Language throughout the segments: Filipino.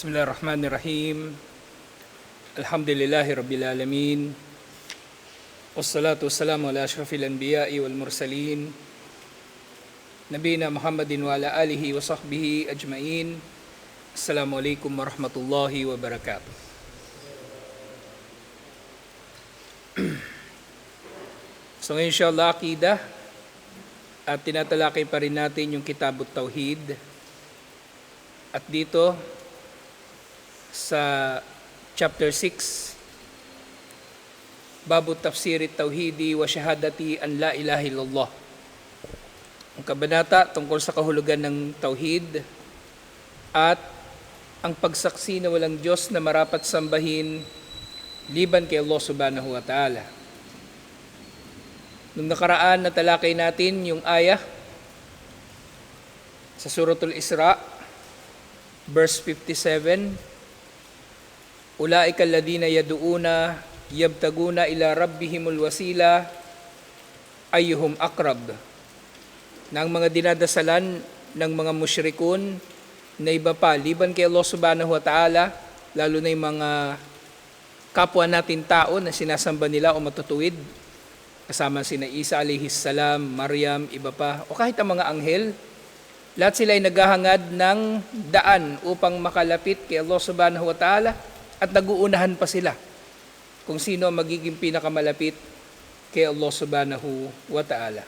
Bismillahirrahmanirrahim. Alhamdulillahi Rabbil Alamin. Wassalatu wassalamu ala ashrafil anbiya'i wal mursalin. Nabiyina Muhammadin wa ala alihi wa sahbihi ajma'in. Assalamualaikum warahmatullahi wabarakatuh. So ngayon insyaAllah Aqidah at tinatalakay pa rin natin yung Kitabut Tauhid. At dito sa chapter 6, Babu Tafsirit Tauhidi wa Syahadati an la ilaha illallah. Ang kabanata tungkol sa kahulugan ng Tauhid at ang pagsaksi na walang Diyos na marapat sambahin liban kay Allah subhanahu wa ta'ala. Nung nakaraan natalakay natin yung ayah sa Suratul Isra, verse 57, Ulaika alladhina yadu'una yabtaguna ila rabbihimul wasila ayyuhum aqrab. Na ang mga dinadasalan ng mga musyrikun na iba pa, liban kay Allah subhanahu wa ta'ala, lalo na yung mga kapwa natin tao na sinasamba nila o matutuwid, kasama sina Isa alayhis salam, Maryam, iba pa, o kahit ang mga anghel, lahat sila ay naghahangad ng daan upang makalapit kay Allah subhanahu wa ta'ala at naguunahan pa sila kung sino ang magiging pinakamalapit kay Allah subhanahu wa ta'ala.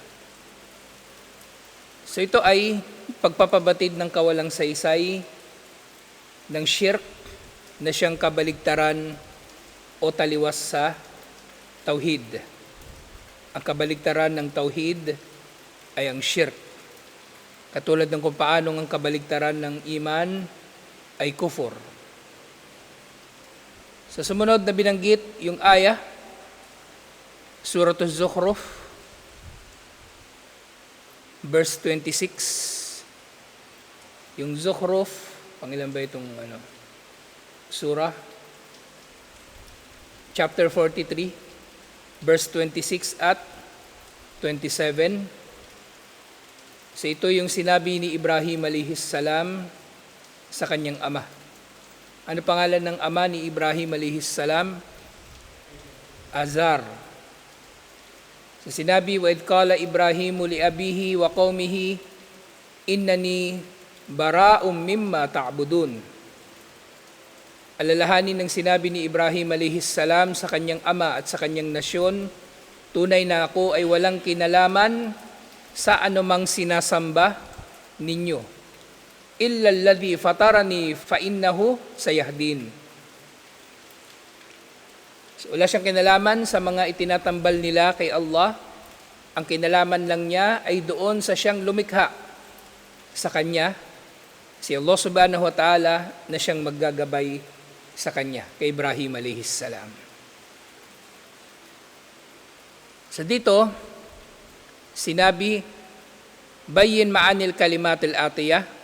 So ito ay pagpapabatid ng kawalang saysay ng shirk na siyang kabaligtaran o taliwas sa tauhid. Ang kabaligtaran ng tauhid ay ang shirk. Katulad ng kung paanong ang kabaligtaran ng iman ay kufur. Sa sumunod na binanggit yung ayah, Suratul Zukhruf, verse 26. Yung Zukhruf, pangilan ba itong surah? Chapter 43, verse 26 at 27. So ito yung sinabi ni Ibrahim alayhis salam sa kanyang ama. Ano pangalan ng ama ni Ibrahim alayhis salam? Azar. So sinabi, wa idh qala Ibrahimu li abihi wa qaumihi innani bara'um mimma ta'budun. Alalahanin ng sinabi ni Ibrahim alayhis salam sa kanyang ama at sa kanyang nasyon, tunay na ako ay walang kinalaman sa anumang sinasamba ninyo. Illa alladhi fatarani fa innahu sayahdin. So, wala siyang kinalaman sa mga itinatambal nila kay Allah. Ang kinalaman lang niya ay doon sa siyang lumikha sa kanya, si Allah subhanahu wa ta'ala, na siyang maggagabay sa kanya, kay Ibrahim alayhis salam. So dito, sinabi, bayin ma'anil kalimatil atiyah.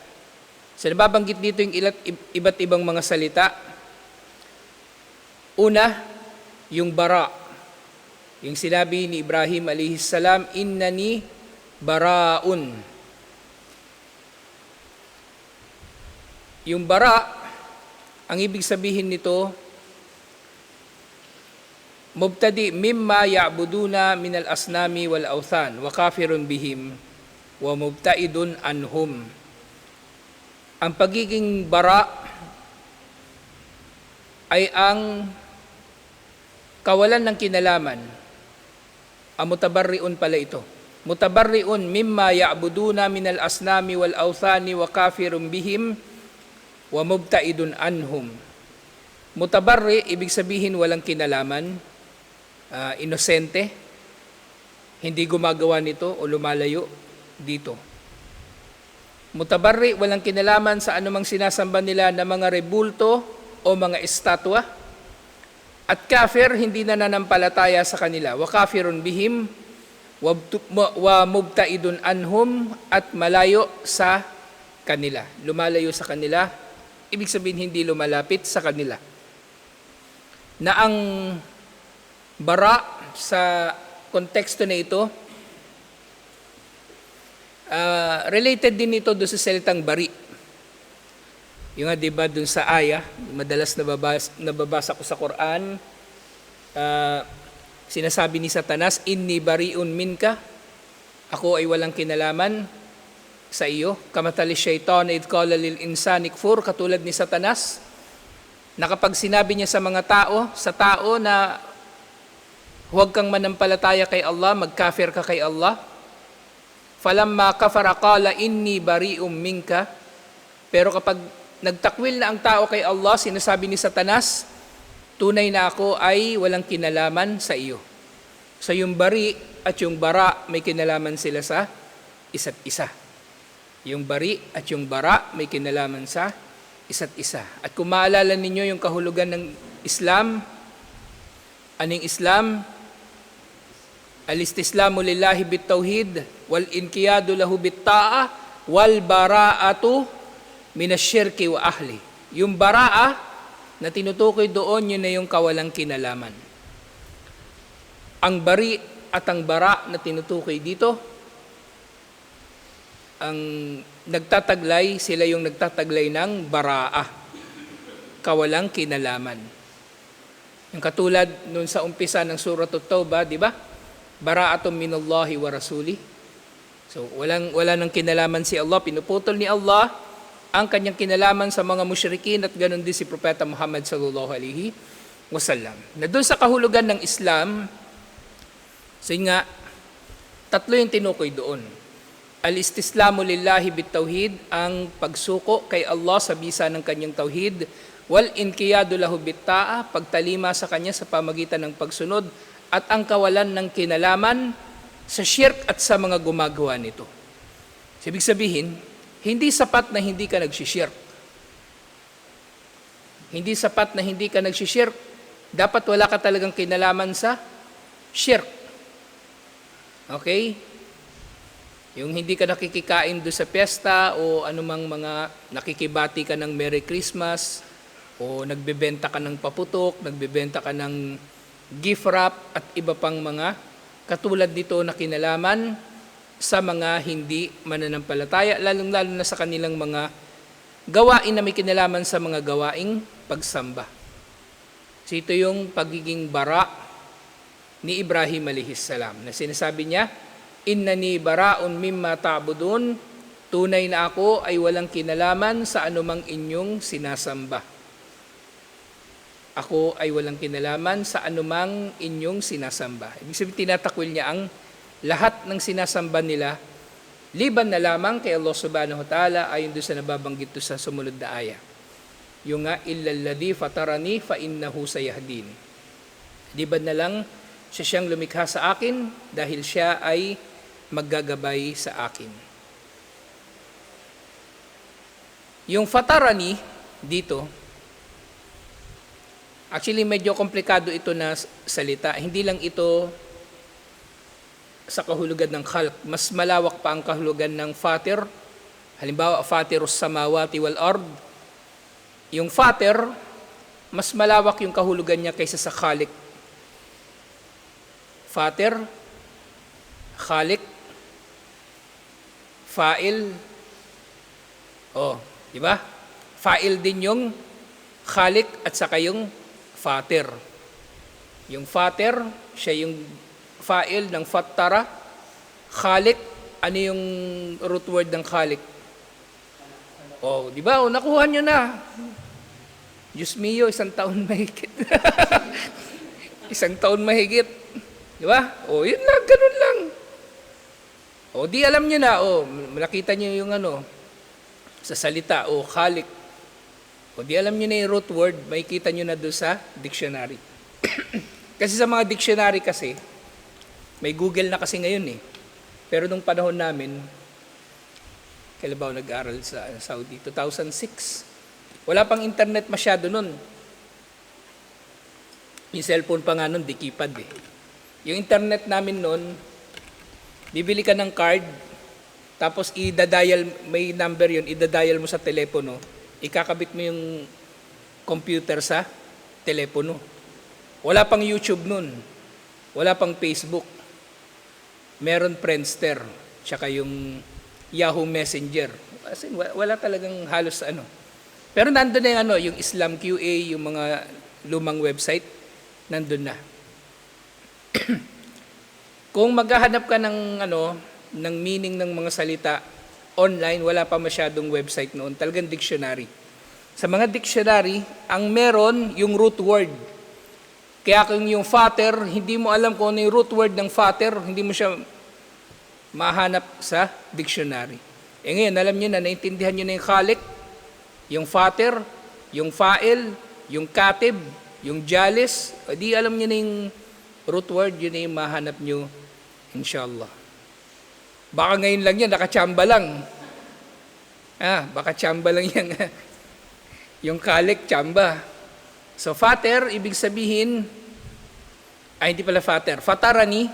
So nababanggit dito yung iba't ibang mga salita. Una, yung bara. Yung sinabi ni Ibrahim alayhis salam, innani baraun. Yung bara, ang ibig sabihin nito, mubtadi mimma ya'buduna minal asnami wal awthan wa kafirun bihim wa mubtaidun anhum. Ang pagiging bara ay ang kawalan ng kinalaman. Ang mutabarriun pala ito. Mutabarriun mimma ya'buduna minal asnami wal awthani wa kafirun bihim wa mubtaidun anhum. Mutabarri, ibig sabihin walang kinalaman, inosente, hindi gumagawa nito o lumalayo dito. Mutabarri, walang kinalaman sa anumang sinasamba nila na mga rebulto o mga estatwa. At kafir, hindi na nanampalataya sa kanila. Wa kafirun bihim, wa mubtaidun anhum, at malayo sa kanila. Lumalayo sa kanila, ibig sabihin hindi lumalapit sa kanila. Na ang bara sa konteksto na ito, related din ito doon sa salitang bari. Yung nga, di ba, dun sa ayah, madalas nababasa ko sa Quran, sinasabi ni Satanas, inni bariun minka, ako ay walang kinalaman sa iyo. Kamatali syaitan id qala lil insani kfur, katulad ni Satanas, na kapag sinabi niya sa tao na huwag kang manampalataya kay Allah, magkafir ka kay Allah, falamma kafara qala inni bari'um minka, pero kapag nagtakwil na ang tao kay Allah, sinasabi ni Satanas, tunay na ako ay walang kinalaman sa iyo. So yung bari at yung bara, may kinalaman sila sa isa't isa. Yung bari at yung bara, may kinalaman sa isa't isa. At kung maalala ninyo yung kahulugan ng Islam, aning Islam? Al-istislamu lillahi bit-tauhid, wal-inqiyadu lahu bit-ta'a, wal-bara'atu minasyirki wa ahli. Yung bara'a na tinutukoy doon, yun na yung kawalang kinalaman. Ang bari at ang bara na tinutukoy dito, ang nagtataglay, sila yung nagtataglay ng bara'a, kawalang kinalaman. Yung katulad nun sa umpisa ng Surah At-Tawbah, di ba? Bara'atun minallahi wa rasuli. So wala nang kinalaman si Allah, pinuputol ni Allah ang kanyang kinalaman sa mga musyrikin, at ganoon din si Propeta Muhammad sallallahu alaihi wasallam. Na doon sa kahulugan ng Islam, so nga, tatlo yung tinukoy doon. Al-istislamu lillahi bit-tauhid, ang pagsuko kay Allah sa bisa ng kanyang tauhid, wal-inqiyadu lahu bit-ta'a, pagtalima sa kanya sa pamagitan ng pagsunod, at ang kawalan ng kinalaman sa shirk at sa mga gumagawa nito. So, ibig sabihin, hindi sapat na hindi ka nagsishirk. Hindi sapat na hindi ka nagsishirk. Dapat wala ka talagang kinalaman sa shirk. Okay? Yung hindi ka nakikikain doon sa piyesta o anumang mga nakikibati ka ng Merry Christmas o nagbebenta ka ng paputok, nagbebenta ka ng gift wrap at iba pang mga katulad nito na kinalaman sa mga hindi mananampalataya, lalong-lalo na sa kanilang mga gawain na may kinalaman sa mga gawaing pagsamba. So ito yung pagiging bara ni Ibrahim alayhis salam, na sinasabi niya, innani bara'un mimma ta'budun, tunay na ako ay walang kinalaman sa anumang inyong sinasamba. Ako ay walang kinalaman sa anumang inyong sinasamba. Ibig sabihin, tinatakwil niya ang lahat ng sinasamba nila, liban na lamang kay Allah subhanahu wa ta'ala, ayon doon sa nababanggit doon sa sumunod na aya. Yung nga, illalladhi fatarani fa innahu sayahdin. Liban na lang, siya siyang lumikha sa akin dahil siya ay maggagabay sa akin. Yung fatarani dito, actually medyo komplikado ito na salita. Hindi lang ito sa kahulugan ng khalq, mas malawak pa ang kahulugan ng fatir. Halimbawa, fatirus samawati wal ard. Yung fatir, mas malawak yung kahulugan niya kaysa sa khaliq. Fatir, khaliq, fa'il. Oh, di ba? Fa'il din yung khaliq at saka yung fatir. Yung fatir, siya yung fa'il ng fattara. Khaliq, ano yung root word ng khaliq? Oh, di ba? Oh, nakuha nyo na. Diyos mio, 1 taon mahigit. 1 taon mahigit. Di ba? Oh, yun lang, ganun lang. Oh, di alam nyo na. Oh, nakita nyo yung ano, sa salita, oh, khaliq. O di alam nyo na yung root word, makikita nyo na doon sa dictionary. Kasi sa mga dictionary kasi, may Google na kasi ngayon eh. Pero nung panahon namin, kailan ba nag-aaral sa Saudi? 2006. Wala pang internet masyado nun. Yung cellphone pa nga nun, di keypad eh. Yung internet namin nun, bibili ka ng card, tapos i-dial, may number yun, i-dial mo sa telepono, ikakabit mo yung computer sa telepono. Wala pang YouTube nun. Wala pang Facebook. Meron Friendster, tsaka yung Yahoo Messenger. As in, wala talagang halos ano. Pero nandun na yung, yung Islam QA, yung mga lumang website, nandun na. Kung maghahanap ka ng meaning ng mga salita online, wala pa masyadong website noon, talagang dictionary. Sa mga dictionary, ang meron yung root word. Kaya kung yung father, hindi mo alam kung ano yung root word ng father, hindi mo siya mahanap sa dictionary. Ngayon, alam nyo na, naintindihan nyo na yung khalik, yung father, yung fa'il, yung katib, yung jalis, di alam nyo na yung root word, yun na yung mahanap nyo, inshallah. Baka ngayon lang yan, nakachamba lang. Baka chamba lang yan. Yung khalik, chamba. So, father, ibig sabihin, hindi pala father, fatarani,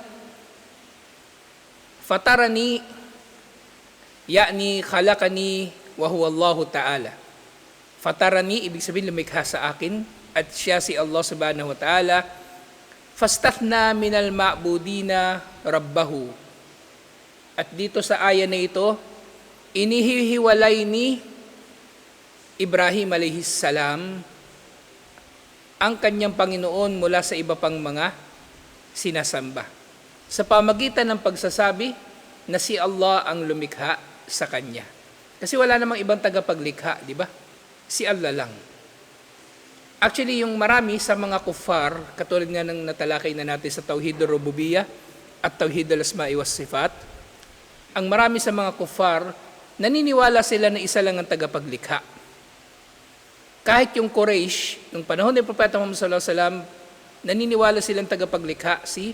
ya'ni khalaqani wa huwa Allah Ta'ala. Fatarani, ibig sabihin lumikha sa akin, at siya si Allah Subhanahu wa Ta'ala. Fastathna minal ma'budina rabbahu. At dito sa aya na ito, inihihiwalay ni Ibrahim alayhis salam ang kanyang Panginoon mula sa iba pang mga sinasamba. Sa pamagitan ng pagsasabi na si Allah ang lumikha sa kanya. Kasi wala namang ibang tagapaglikha, di ba? Si Allah lang. Actually, yung marami sa mga kuffar, katulad nga ng natalakay na natin sa Tauhid al-Rububiyyah at Tauhid al-Asma'i was Sifat, ang marami sa mga kuffar, naniniwala sila na isa lang ang tagapaglikha. Kahit yung Quraysh, nung panahon ng Propeta Muhammad sallallahu alaihi wasallam, naniniwala silang tagapaglikha si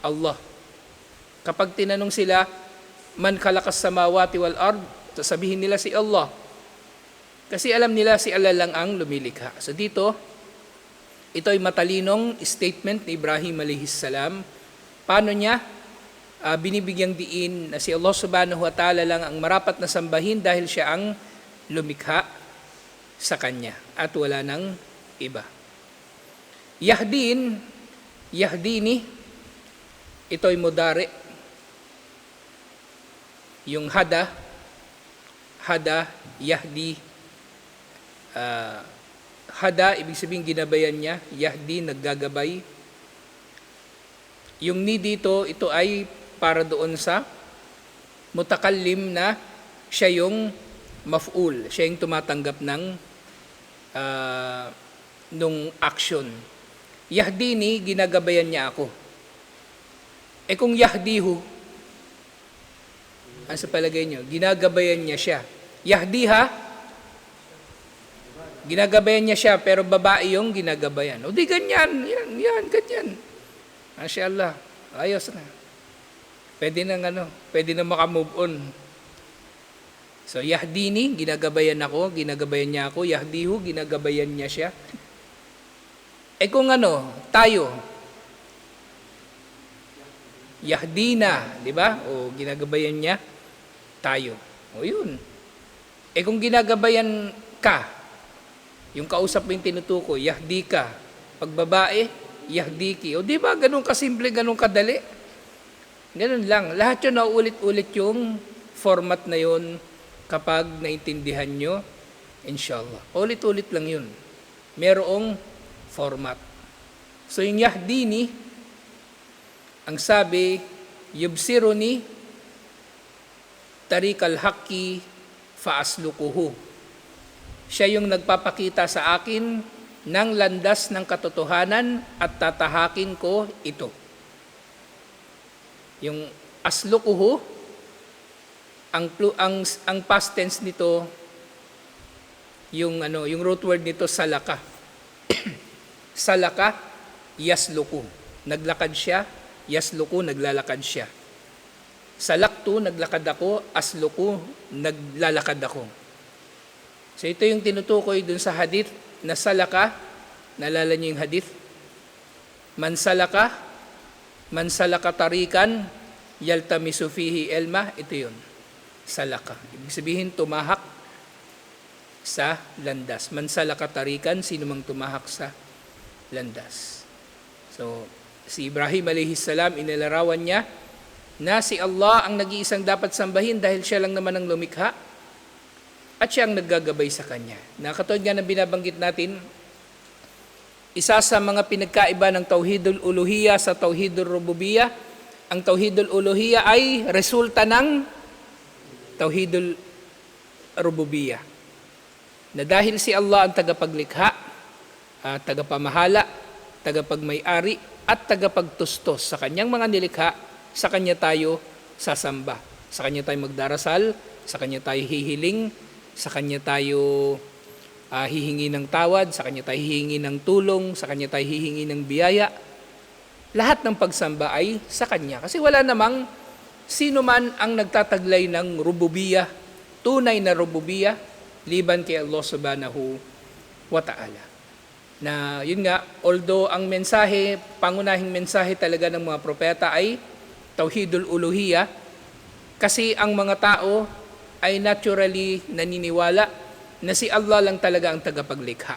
Allah. Kapag tinanong sila, man khalakas samawati wal ard, sasabihin nila si Allah. Kasi alam nila si Allah lang ang lumilikha. So dito, ito ay matalinong statement ni Ibrahim alayhis salam. Paano niya binibigyang diin na si Allah subhanahu wa ta'ala lang ang marapat na sambahin dahil siya ang lumikha sa kanya at wala nang iba. Yahdini, ito ay mudari. Yung hada, yahdi, hada, ibig sabihin ginabayan niya, yahdi, naggagabay. Yung ni dito, ito ay para doon sa mutakallim na siya yung maf'ul, siya yung tumatanggap ng nung action. Yahdini, ginagabayan niya ako. Kung yahdihu, ano sa palagay niyo? Ginagabayan niya siya. Yahdiha, ginagabayan niya siya, pero babae yung ginagabayan. O di ganyan, yan, ganyan. Mashallah, ayos na. Pwede na makamove on. So, yahdini, ginagabayan ako, ginagabayan niya ako. Yahdihu, ginagabayan niya siya. Kung tayo, yahdina, di ba? O ginagabayan niya, tayo. O yun. Kung ginagabayan ka, yung kausap mo yung tinutukoy, yahdi ka. Pag babae, yahdiki. O di ba, ganun kasimple, ganun kadali? Ganun lang. Lahat yun, nauulit-ulit yung format na yun kapag naintindihan nyo, inshallah. Ulit-ulit lang yun. Merong format. So yung yahdini, ang sabi, yubsiruni tarikal haqqi faaslukuhu. Siya yung nagpapakita sa akin ng landas ng katotohanan at tatahakin ko ito. Yung aslukuhu, ang past tense nito, yung root word nito salaka. Salaka, yasluku. Naglakad siya, yasluku, naglalakad siya. Salaktu, naglakad ako, asluku, naglalakad ako. So ito yung tinutukoy dun sa hadith na salaka, naalala niyo yung hadith? Man salaka tarikan, yaltamisu fihi ilma, ito yun. Salaka. Ibig sabihin, tumahak sa landas. Man salaka tarikan, sino mang tumahak sa landas. So, si Ibrahim alayhis salam, inilarawan niya na si Allah ang nag-iisang dapat sambahin dahil siya lang naman ang lumikha. at siya ang naggagabay sa kanya. Na katulad nga ng binabanggit natin, isa sa mga pinagkaiba ng Tauhidul Uluhiyya sa Tauhidul Rububiyya, ang Tauhidul Uluhiyya ay resulta ng Tauhidul Rububiyya. Na dahil si Allah ang tagapaglikha, tagapamahala, tagapagmay-ari, at tagapagtustos sa kanyang mga nilikha, sa kanya tayo sasamba. Sa kanya tayo magdarasal, sa kanya tayo hihiling, sa kanya tayo hihingi ng tawad, sa kanya tayo hihingi ng tulong, sa kanya tayo hihingi ng biyaya. Lahat ng pagsamba ay sa kanya. Kasi wala namang sino man ang nagtataglay ng rububiyya, tunay na rububiyya, liban kay Allah subhanahu wa ta'ala. Na yun nga, although ang mensahe, pangunahing mensahe talaga ng mga propeta ay Tauhidul Uluhiyya, kasi ang mga tao ay naturally naniniwala na si Allah lang talaga ang tagapaglikha.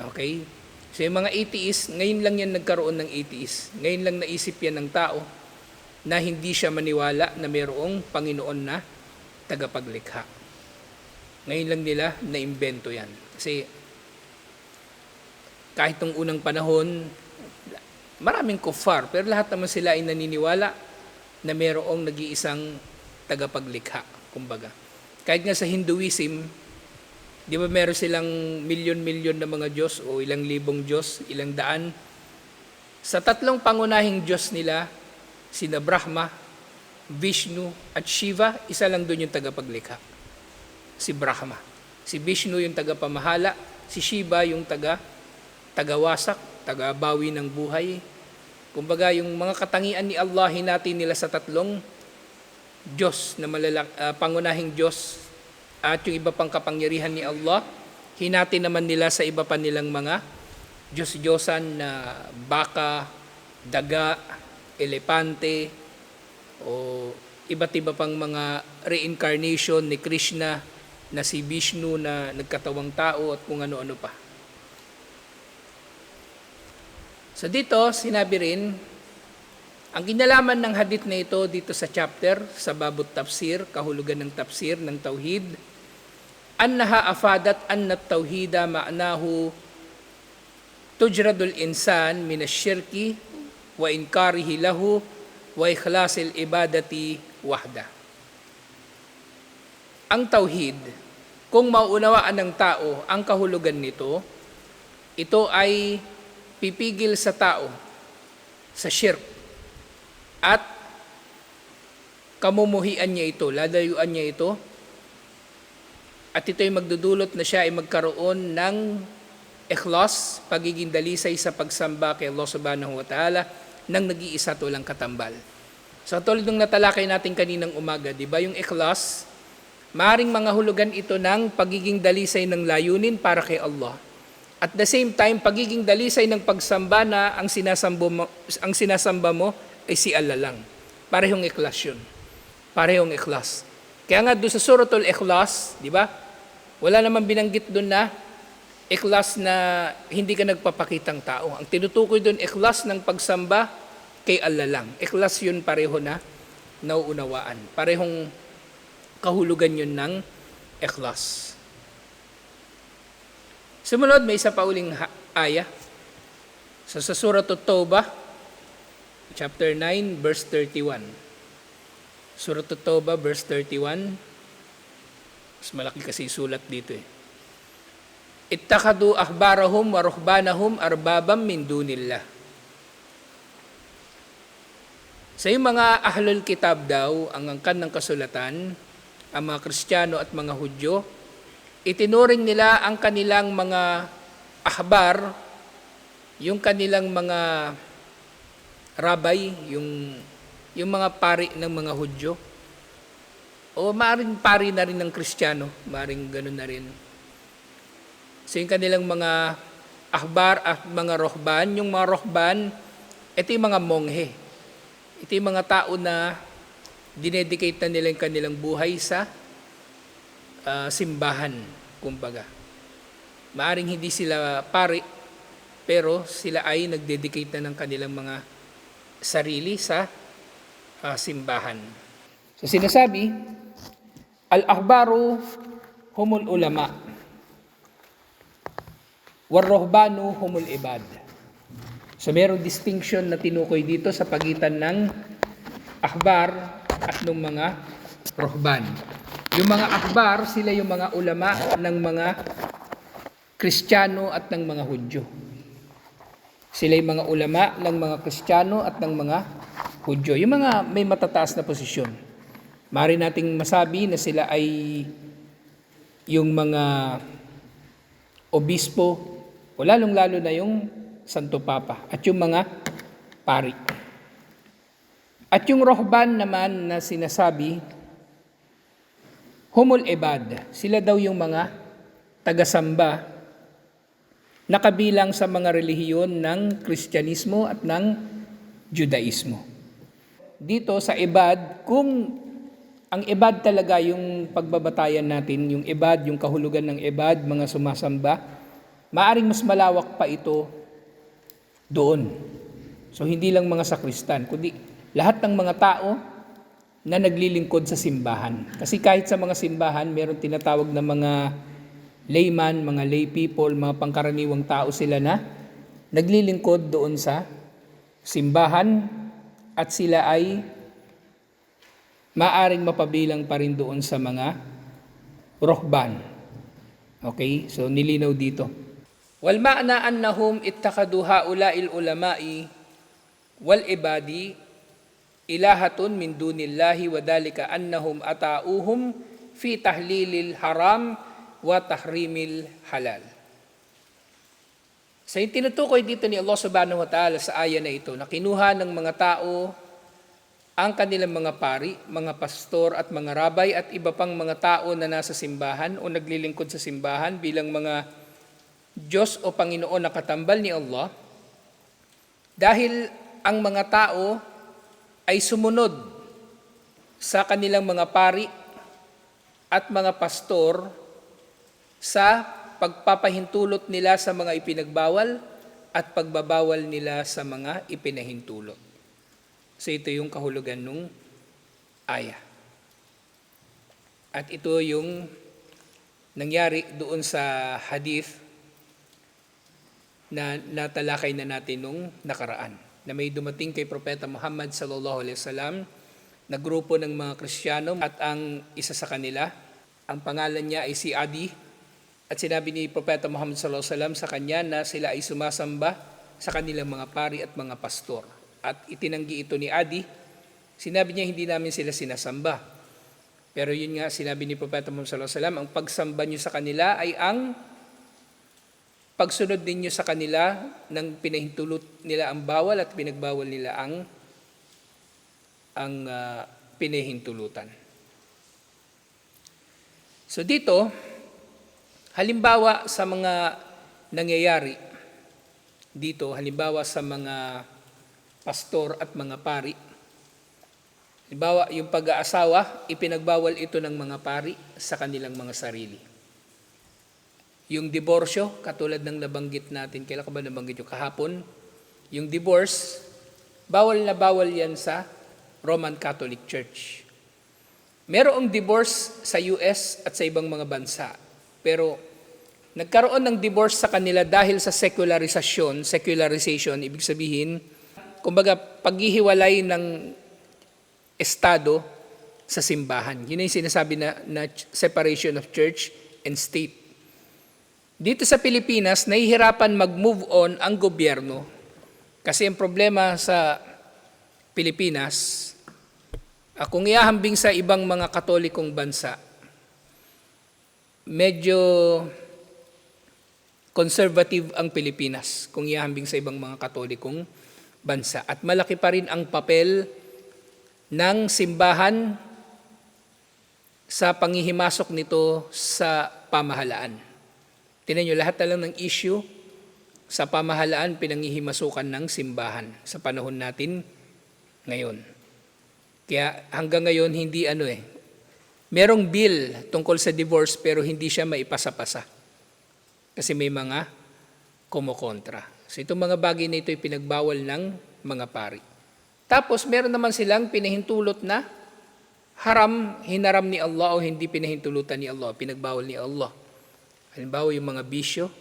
Okay? So yung mga atheist, ngayon lang yan nagkaroon ng atheist. Ngayon lang naisip yan ng tao na hindi siya maniwala na mayroong Panginoon na tagapaglikha. Ngayon lang nila na-imbento yan. Kasi kahit nung unang panahon, maraming kuffar, pero lahat naman sila ay naniniwala na mayroong nag-iisang tagapaglikha, kumbaga. Kahit nga sa Hinduism, di ba meron silang milyon-milyon na mga Diyos o ilang libong Diyos, ilang daan. Sa tatlong pangunahing Diyos nila, sina Brahma, Vishnu at Shiva, isa lang doon yung tagapaglikha. Si Brahma. Si Vishnu yung tagapamahala, si Shiva yung tagawasak, tagabawi ng buhay. Kumbaga, yung mga katangian ni Allah, hinati nila sa tatlong Diyos na pangunahing Diyos at yung iba pang kapangyarihan ni Allah, hinati naman nila sa iba pa nilang mga Diyos-Diyosan na baka, daga, elepante, o iba't iba pang mga reincarnation ni Krishna na si Vishnu na nagkatawang tao at kung ano-ano pa. So dito, sinabi rin, ang kinalaman ng hadith na ito dito sa chapter, sa babut tafsir, kahulugan ng tafsir ng Tauhid, annaha afadat anna tauhida ma'nahu tujradul insan min asyirki wa inkarihi lahu wa ikhlasil ibadati wahda. Ang Tauhid, kung mauunawaan ng tao ang kahulugan nito, ito ay pipigil sa tao sa shirk at kamumuhian niya ito, ladayuan niya ito, at ito ay magdudulot na siya ay magkaroon ng ikhlas, pagiging dalisay sa pagsamba kay Allah subhanahu wa ta'ala ng nag-iisa at walang katambal. So tulad ng natalakay natin kaninang umaga, di ba yung ikhlas, maring mga hulugan ito ng pagiging dalisay ng layunin para kay Allah. At the same time, pagiging dalisay ng pagsamba na ang sinasamba mo ay si Allah lang. Parehong ikhlas yun. Parehong ikhlas. Kaya nga doon sa Suratul Ikhlas, di ba? Wala namang binanggit doon na ikhlas na hindi ka nagpapakitang tao. Ang tinutukoy doon, ikhlas ng pagsamba kay Allah lang. Ikhlas yun pareho na nauunawaan. Parehong kahulugan yun ng ikhlas. Sumunod, may isa pa uling aya. So, sa Surah At-Tawbah, chapter 9, verse 31. Surah At-Tawbah, verse 31. Mas malaki kasi sulat dito eh. Ittakhadu ahbarahum wa ruhbanahum arbabam min dunillah. Sa yung mga ahlul kitab daw, ang angkan ng kasulatan, ang mga Kristiyano at mga Hudyo, itinuring nila ang kanilang mga ahbar, yung kanilang mga rabay, yung mga pari ng mga Hudyo, o maaring pari na rin ng Kristiyano, maaring ganun na rin. So yung kanilang mga ahbar at mga rohban, yung mga rohban, ito yung mga monghe. Ito yung mga tao na dinedicate na nila yung kanilang buhay sa simbahan, kumbaga. Maaring hindi sila pari, pero sila ay nagdedicate na ng kanilang mga sarili sa simbahan. So sinasabi, al-ahbaru humul ulama, warrohbanu humul ibad. So mayroong distinction na tinukoy dito sa pagitan ng ahbar at ng mga rohban. Yung mga ahbar, sila yung mga ulama ng mga Kristiyano at ng mga Hudyo. Sila yung mga ulama ng mga Kristiyano at ng mga Hudyo. Yung mga may matataas na posisyon. Maaari nating masabi na sila ay yung mga obispo o lalong-lalo na yung Santo Papa at yung mga pari. At yung rohban naman na sinasabi, humul ibad, sila daw yung mga tagasamba na kabilang sa mga relihiyon ng Kristyanismo at ng Judaismo. Dito sa ibad, kung ang ibad talaga yung pagbabatayan natin, yung ibad, yung kahulugan ng ibad, mga sumasamba, maaring mas malawak pa ito doon. So hindi lang mga sakristan, kundi lahat ng mga tao na naglilingkod sa simbahan. Kasi kahit sa mga simbahan, meron tinatawag na mga layman, mga lay people, mga pangkaraniwang tao sila na naglilingkod doon sa simbahan at sila ay maaring mapabilang pa rin doon sa mga rohban. Okay? So nilinaw dito. Wal ma'na annahum ittakadu haula'il ulama'i wal ibadi ilahatun min dunillahi wa dalika annahum ata'uhum fi tahlilil haram wa tahrimil halal. So yung tinutukoy dito ni Allah subhanahu wa ta'ala sa aya na ito, na kinuha ng mga tao ang kanilang mga pari, mga pastor at mga rabay at iba pang mga tao na nasa simbahan o naglilingkod sa simbahan bilang mga Diyos o Panginoon na katambal ni Allah, dahil ang mga tao ay sumunod sa kanilang mga pari at mga pastor sa pagpapahintulot nila sa mga ipinagbawal at pagbabawal nila sa mga ipinahintulot. So ito yung kahulugan ng aya. At ito yung nangyari doon sa hadith na natalakay na natin nung nakaraan. Na may dumating kay Propeta Muhammad sallallahu alaihi wasallam na grupo ng mga Kristiyano at ang isa sa kanila, ang pangalan niya ay si Adi. At sinabi ni Propeta Muhammad sallallahu alaihi wasallam sa kanya na sila ay sumasamba sa kanilang mga pari at mga pastor. At itinanggi ito ni Adi. Sinabi niya hindi namin sila sinasamba. Pero yun nga sinabi ni Propeta Muhammad sallallahu alaihi wasallam, ang pagsamba niyo sa kanila ay ang pagsunod ninyo sa kanila nang pinahintulot nila ang bawal at pinagbawal nila ang pinahintulutan. So dito, halimbawa sa mga nangyayari dito, halimbawa sa mga pastor at mga pari, halimbawa yung pag-aasawa, ipinagbawal ito ng mga pari sa kanilang mga sarili. Yung diborsyo, katulad ng nabanggit natin, kailan ka ba nabanggit yung kahapon? Yung divorce, bawal na bawal yan sa Roman Catholic Church. Merong divorce sa US at sa ibang mga bansa. Pero nagkaroon ng divorce sa kanila dahil sa secularization, ibig sabihin, kumbaga paghihiwalay ng estado sa simbahan. Yun yung sinasabi na separation of church and state. Dito sa Pilipinas, nahihirapan mag-move on ang gobyerno kasi ang problema sa Pilipinas, kung iahambing sa ibang mga katolikong bansa, medyo conservative ang Pilipinas kung iahambing sa ibang mga katolikong bansa. At malaki pa rin ang papel ng simbahan sa panghihimasok nito sa pamahalaan. Tingnan nyo, lahat na lang ng issue sa pamahalaan pinanghihimasukan ng simbahan sa panahon natin ngayon. Kaya hanggang ngayon hindi merong bill tungkol sa divorce pero hindi siya maipasa-pasa. Kasi may mga kumokontra. So itong mga bagay na ito ay pinagbawal ng mga pari. Tapos meron naman silang pinahintulot na hinaram ni Allah o hindi pinahintulutan ni Allah, pinagbawal ni Allah. Halimbawa yung mga bisyo,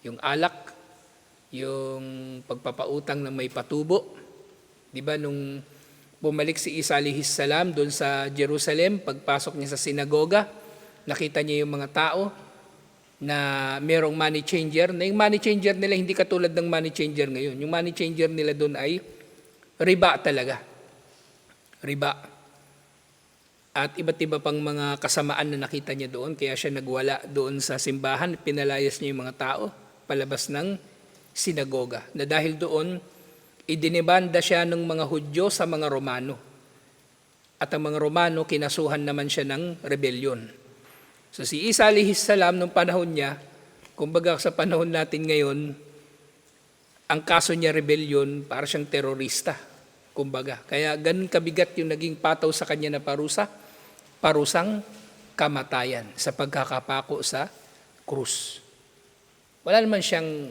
yung alak, yung pagpapautang ng may patubo. Di ba nung bumalik si Isa alayhis salam doon sa Jerusalem, pagpasok niya sa sinagoga, nakita niya yung mga tao na merong money changer, na yung money changer nila hindi katulad ng money changer ngayon. Yung money changer nila doon ay riba talaga. Riba. At iba't iba pang mga kasamaan na nakita niya doon, kaya siya nagwala doon sa simbahan, pinalayas niya yung mga tao palabas ng sinagoga. Na dahil doon, idinibanda siya ng mga Hudyo sa mga Romano. At ang mga Romano, kinasuhan naman siya ng rebelyon. So si Isa alayhis salam, nung panahon niya, kumbaga sa panahon natin ngayon, ang kaso niya rebelyon, para siyang terorista. Kumbaga, kaya ganun kabigat yung naging pataw sa kanya na parusang kamatayan sa pagkakapako sa krus. Wala naman siyang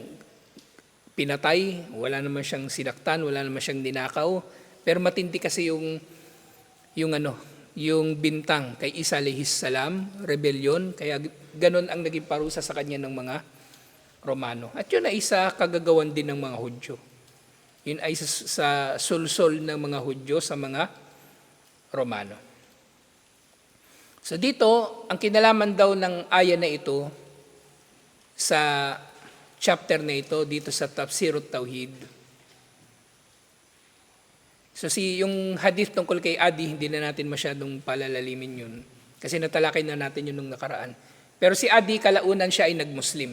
pinatay, wala naman siyang sinaktan, wala naman siyang ninakaw, pero matindi kasi yung bintang kay Isa alayhis salam, rebellion, kaya ganun ang naging parusa sa kanya ng mga Romano. At yun ay isa kagagawan din ng mga Hudyo. Yun ay sa sulsol ng mga Hudyo sa mga Romano. So dito, ang kinalaman daw ng aya na ito sa chapter na ito, dito sa Tafsirut Tauhid. So yung hadith tungkol kay Adi, hindi na natin masyadong palalalimin yun. Kasi natalakay na natin yun nung nakaraan. Pero si Adi, kalaunan siya ay nag-Muslim.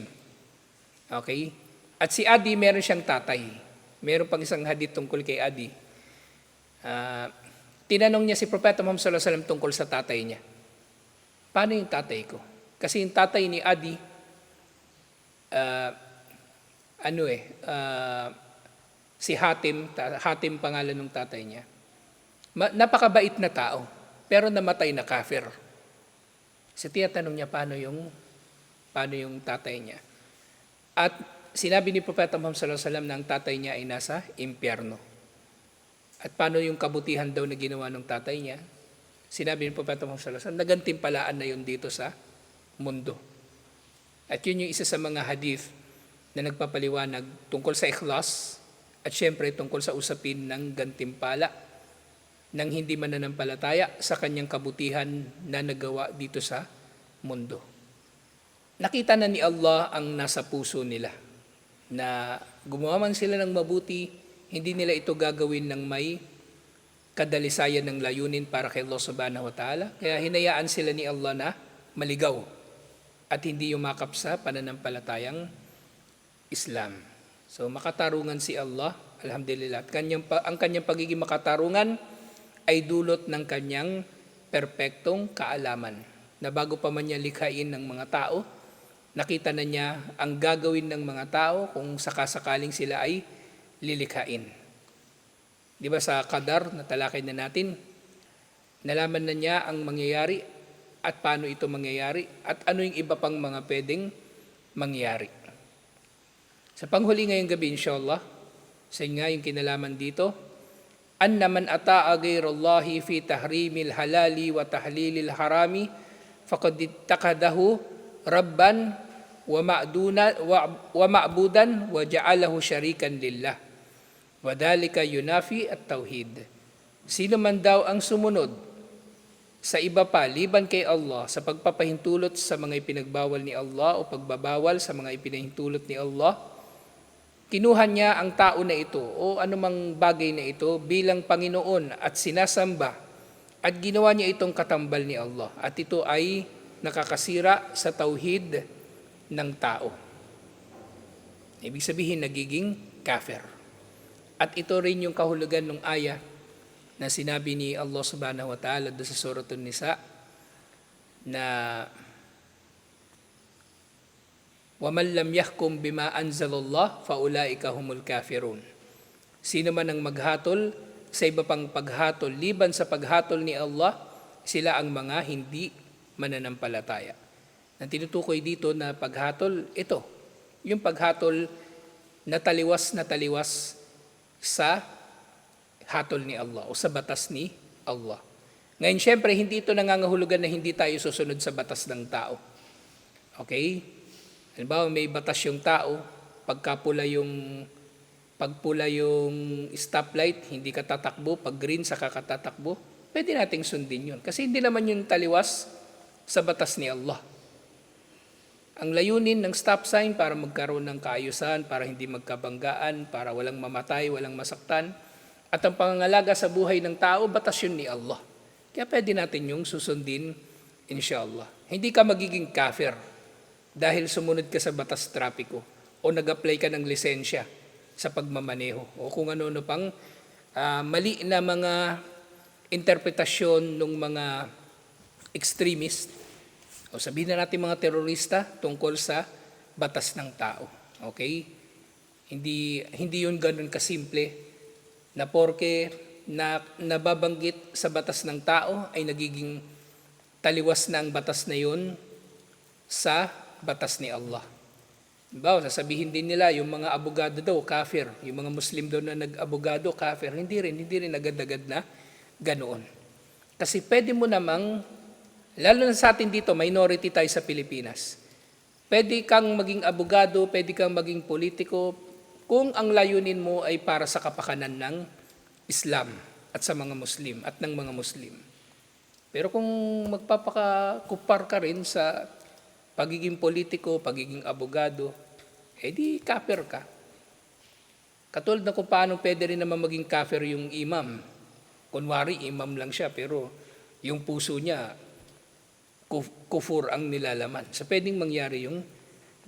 Okay? At si Adi, meron siyang tatay. Meron pang isang hadith tungkol kay Adi. Tinanong niya si Propeta Muhammad sallallahu alaihi wasallam tungkol sa tatay niya. Paano yung tatay ko? Kasi yung tatay ni Adi, si Hatim pangalan ng tatay niya. Napakabait na tao, pero namatay na kafir. So tinatanong niya paano yung tatay niya. At sinabi ni Propeta Muhammad sallallahu alaihi wasallam na ang tatay niya ay nasa impyerno. At paano yung kabutihan daw na ginawa ng tatay niya? Sinabi ni Propeta Muhammad sallallahu alaihi wasallam, nagantimpalaan na yun dito sa mundo. At yun yung isa sa mga hadith na nagpapaliwanag tungkol sa ikhlas at syempre tungkol sa usapin ng gantimpala ng hindi mananampalataya sa kanyang kabutihan na nagawa dito sa mundo. Nakita na ni Allah ang nasa puso nila na gumawa man sila ng mabuti, hindi nila ito gagawin ng may kadalisayan ng layunin para kay Allah subhanahu wa ta'ala. Kaya hinayaan sila ni Allah na maligaw at hindi yumakap sa pananampalatayang Islam. So makatarungan si Allah, alhamdulillah. Ang kanyang pagiging makatarungan ay dulot ng kanyang perpektong kaalaman. Na bago pa man niya likhain ng mga tao, nakita na niya ang gagawin ng mga tao kung sakasakaling sila ay lilikhain. Di ba sa Qadar, natalakay na natin, nalaman na niya ang mangyayari at paano ito mangyayari at ano yung iba pang mga pwedeng mangyayari. Sa panghuli ngayong gabi, inshallah, sa nga yung kinalaman dito, anna man ata'a ghayrallahi fi tahrimil halali wa tahlilil harami faqad ittaqadahu rabban wa ma'budan wa ja'alahu syarikan lillah. Wadhalika yunafi at tauhid. Sino man daw ang sumunod sa iba pa, liban kay Allah, sa pagpapahintulot sa mga ipinagbawal ni Allah o pagbabawal sa mga ipinahintulot ni Allah, kinuha niya ang tao na ito o anumang bagay na ito bilang Panginoon at sinasamba at ginawa niya itong katambal ni Allah. At ito ay nakakasira sa tauhid ng tao. Ibig sabihin, nagiging kafir. At ito rin yung kahulugan ng aya na sinabi ni Allah subhanahu wa ta'ala doon sa Suratun Nisa na وَمَنْ لَمْ يَحْكُمْ بِمَا أَنْزَلَ اللَّهُ فَأُولَٰئِكَ هُمُ الْكَافِرُونَ. Sino man ang maghatol sa iba pang paghatol, liban sa paghatol ni Allah, sila ang mga hindi mananampalataya. Ang tinutukoy dito na paghatol, ito, yung paghatol na taliwas sa hatol ni Allah o sa batas ni Allah. Ngayon, syempre, hindi ito nangangahulugan na hindi tayo susunod sa batas ng tao. Okay? Halimbawa, may batas yung tao, pagpula yung stoplight, hindi ka tatakbo, pag green, saka ka tatakbo, pwede nating sundin yun. Kasi hindi naman yun taliwas sa batas ni Allah. Ang layunin ng stop sign para magkaroon ng kaayusan, para hindi magkabanggaan, para walang mamatay, walang masaktan, at ang pangangalaga sa buhay ng tao, batas yun ni Allah. Kaya pwede natin yung susundin, inshallah. Hindi ka magiging kafir dahil sumunod ka sa batas trapiko o nag-apply ka ng lisensya sa pagmamaneho o kung ano-ano pang mali na mga interpretasyon ng mga extremist o sabihin na natin mga terorista tungkol sa batas ng tao. Okay? Hindi yun ganun kasimple na porke na nababanggit sa batas ng tao ay nagiging taliwas na ang batas na yun sa batas ni Allah. Diba, sasabihin din nila yung mga abogado daw, kafir. Yung mga Muslim daw na nag-abogado, kafir. Hindi rin agad-agad na ganoon. Kasi pwede mo namang, lalo na sa atin dito, minority tayo sa Pilipinas. Pwede kang maging abogado, pwede kang maging politiko, kung ang layunin mo ay para sa kapakanan ng Islam at sa mga Muslim at ng mga Muslim. Pero kung magpapakupar ka rin sa pagiging politiko, pagiging abogado, di kafir ka. Katulad na kung paano pwede rin naman maging kafir yung imam. Kunwari, imam lang siya, pero yung puso niya, kufur ang nilalaman. So pwedeng mangyari yung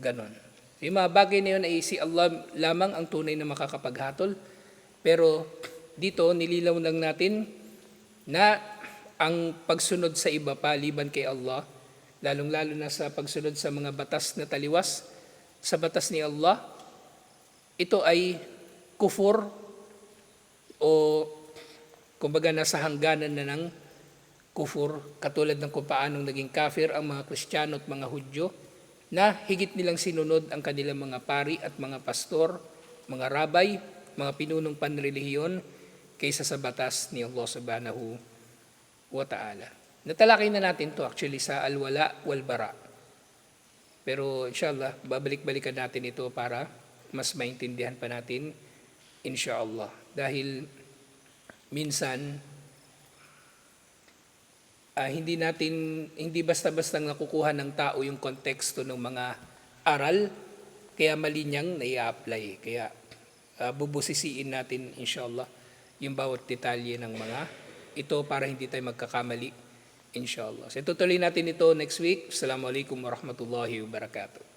ganon. Yung mga bagay na yun ay si Allah lamang ang tunay na makakapaghatol. Pero dito, nililaw lang natin na ang pagsunod sa iba paliban kay Allah, lalong-lalo na sa pagsunod sa mga batas na taliwas sa batas ni Allah, ito ay kufur o kumbaga nasa hangganan na ng kufur, katulad ng kung paanong naging kafir ang mga Kristiyano at mga Hudyo na higit nilang sinunod ang kanilang mga pari at mga pastor, mga rabay, mga pinunong panrelihiyon kaysa sa batas ni Allah subhanahu wa ta'ala. Natalakay na natin to actually sa al-wala wal-bara. Pero inshallah, babalik-balikan natin ito para mas maintindihan pa natin inshallah. Dahil minsan, hindi basta-basta nakukuha ng tao yung konteksto ng mga aral, kaya mali niyang nai-apply. Kaya bubusisiin natin inshallah yung bawat detalye ng mga ito para hindi tayo magkakamali inshallah. So tutuloy natin ito next week. Assalamualaikum warahmatullahi wabarakatuh.